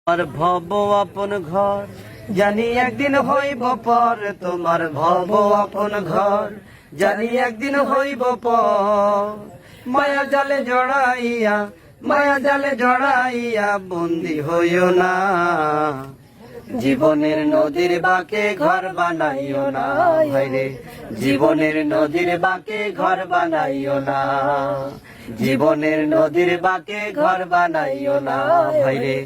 তোমার ভব আপন ঘর জানি একদিন হইব পর, তোমার ভব আপন ঘর জানি একদিন হইব পর। মায়া জালে জড়াইয়া, মায়া জালে জড়াইয়া বন্দি হইও না, জীবনের নদীর বাঁকে ঘর বানাইও না ভাইরে, জীবনের নদীর বাঁকে ঘর বানাইও না, জীবনের নদীর বাঁকে ঘর বানাইও না ভাইরে,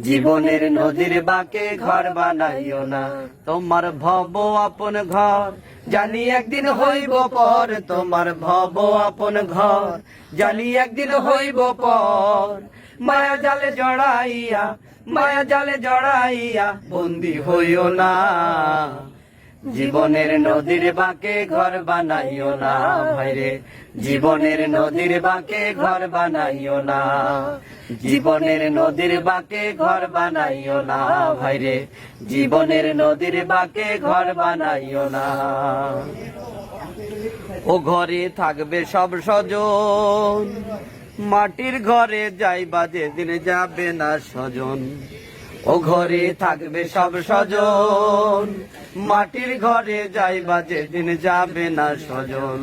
জীবনের নদীর বাঁকে ঘর বানাইও না। তোমার ভব আপন ঘর জানি একদিন হইব পর, তোমার ভব আপন ঘর জানি একদিন হইব পর। মায়া জালে জড়াইয়া, মায়া জালে জড়াইয়া বন্দি হইও না, জীবনের নদীর বাঁকে ঘর বানাইও না ভাইরে, জীবনের নদীর বাঁকে ঘর বানাইও না, জীবনের নদীর বাঁকে ঘর বানাইও না ভাইরে, জীবনের নদীর বাঁকে ঘর বানাইও না। ও ঘরে থাকবে সব স্বজন, মাটির ঘরে যাইবা যেদিন যাবে না স্বজন। ও ঘরে থাকবে সব স্বজন, মাটির ঘরে যাইবা যেদিন যাবে না স্বজন।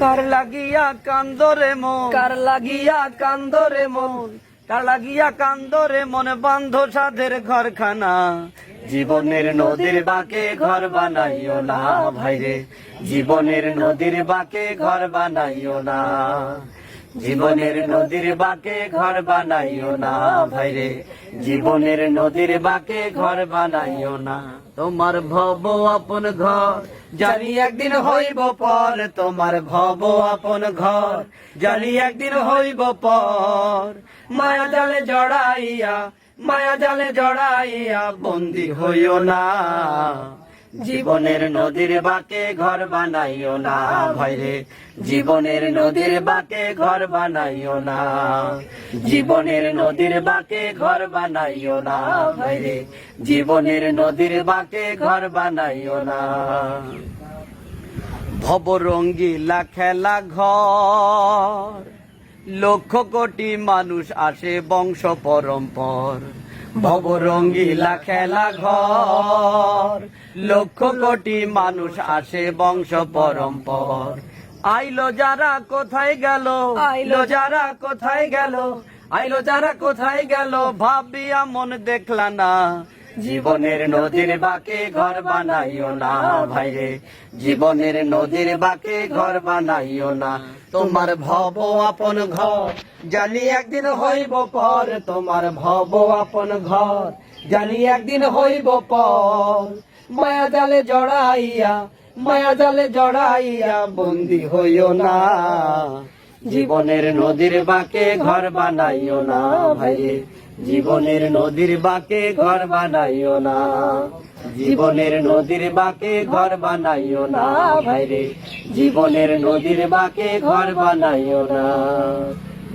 কার লাগিয়া কান্দরে মন, কার লাগিয়া কান্দরে মন, কার লাগিয়া কান্দরে মন, বান্ধ সাধের ঘরখানা, জীবনের নদীর বাঁকে ঘর বানাইও না ভাইরে, জীবনের নদীর বাঁকে ঘর বানাইও না, জীবনের নদীর বাঁকে ঘর বানাইও না ভাইরে, জীবনের নদীর বাঁকে ঘর বানাইও না। তোমার ভব আপন ঘর জানি একদিন হইব পর, তোমার ভব আপন ঘর জানি একদিন হইব পর। মায়া জালে জড়াইয়া, মায়া জালে জড়াইয়া বন্দি হইও না, জীবনের নদীর বাঁকে ঘর বানাইও না ভাইরে, জীবনের নদীর বাঁকে ঘর বানাইও না, জীবনের নদীর বাঁকে ঘর বানাইও না ভাইরে, জীবনের নদীর বাঁকে ঘর বানাইও না। ভব রঙ্গিলা খেলা ঘর, লক্ষ কোটি মানুষ আসে বংশ পরম্পর। ভব রঙ্গিলা খেলা ঘর, লক্ষ কোটি মানুষ আসে বংশ পরম্পর। আইলো যারা কোথায় গেল, আইলো যারা কোথায় গেল, আইলো যারা কোথায় গেল, ভাবিয়া মন দেখলা না, জীবনের নদীর বাঁকে ঘর বানাইও না ভাইরে, জীবনের নদীর বাঁকে ঘর বানাইও না। তোমার ভব আপন ঘর জানি একদিন হইব পর, তোমার ভব আপন ঘর জানি একদিন হইব পর। মায়া জালে জড়াইয়া, মায়া জালে জড়াইয়া বন্দি হইও না, জীবনের নদীর বাঁকে ঘর বানাইও না ভাইরে, জীবনের নদীর বাঁকে ঘর বানাইও না, জীবনের নদীর বাঁকে ঘর বানাইও না ভাইরে, জীবনের নদীর বাঁকে ঘর বানাইও না।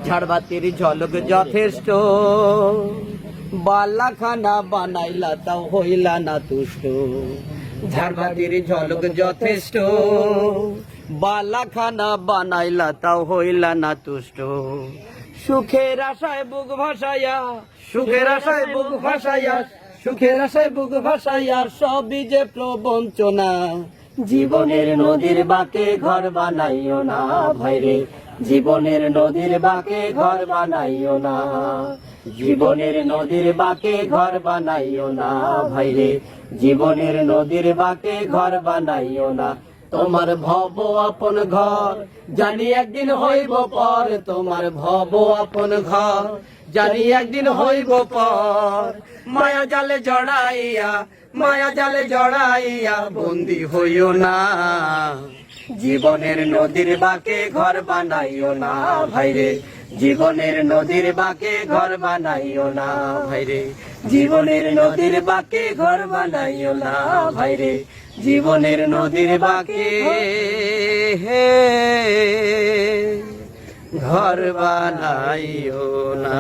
ঝাড়বাতির ঝলক যথেষ্ট, বালাখানা বানাইলা তাও হইলা না তুষ্ট। ঝাড়বাতির ঝলক যথেষ্ট, বালাখানা বানাইলা তাও হইলা না তুষ্ট। সুখের আশায় বুক ভাসাইয়া, সুখের আশায় বুক ভাসাইয়া, সুখের আশায় বুক ভাসাইয়া সবই যে প্রবঞ্চনা, জীবনের নদীর বাঁকে ঘর বানাইও না ভাইরে, জীবনের নদীর বাঁকে ঘর বানাইও না, জীবনের নদীর বাঁকে ঘর বানাইও না ভাইরে, জীবনের নদীর বাঁকে ঘর বানাইও না। তোমার ভব আপন ঘর জানি একদিন হইব পর, তোমার ভব আপন ঘর জানি একদিন হইব পর। মায়া জালে জড়াইয়া, মায়া জালে জড়াইয়া বন্দি হইও না, জীবনের নদীর বাঁকে ঘর বানাইও না ভাইরে, জীবনের নদীর বাঁকে ঘর বানাইও না ভাইরে, জীবনের নদীর বাঁকে ঘর বানাইও না ভাইরে, জীবনের নদীর বাঁকে ঘর বানাইও না।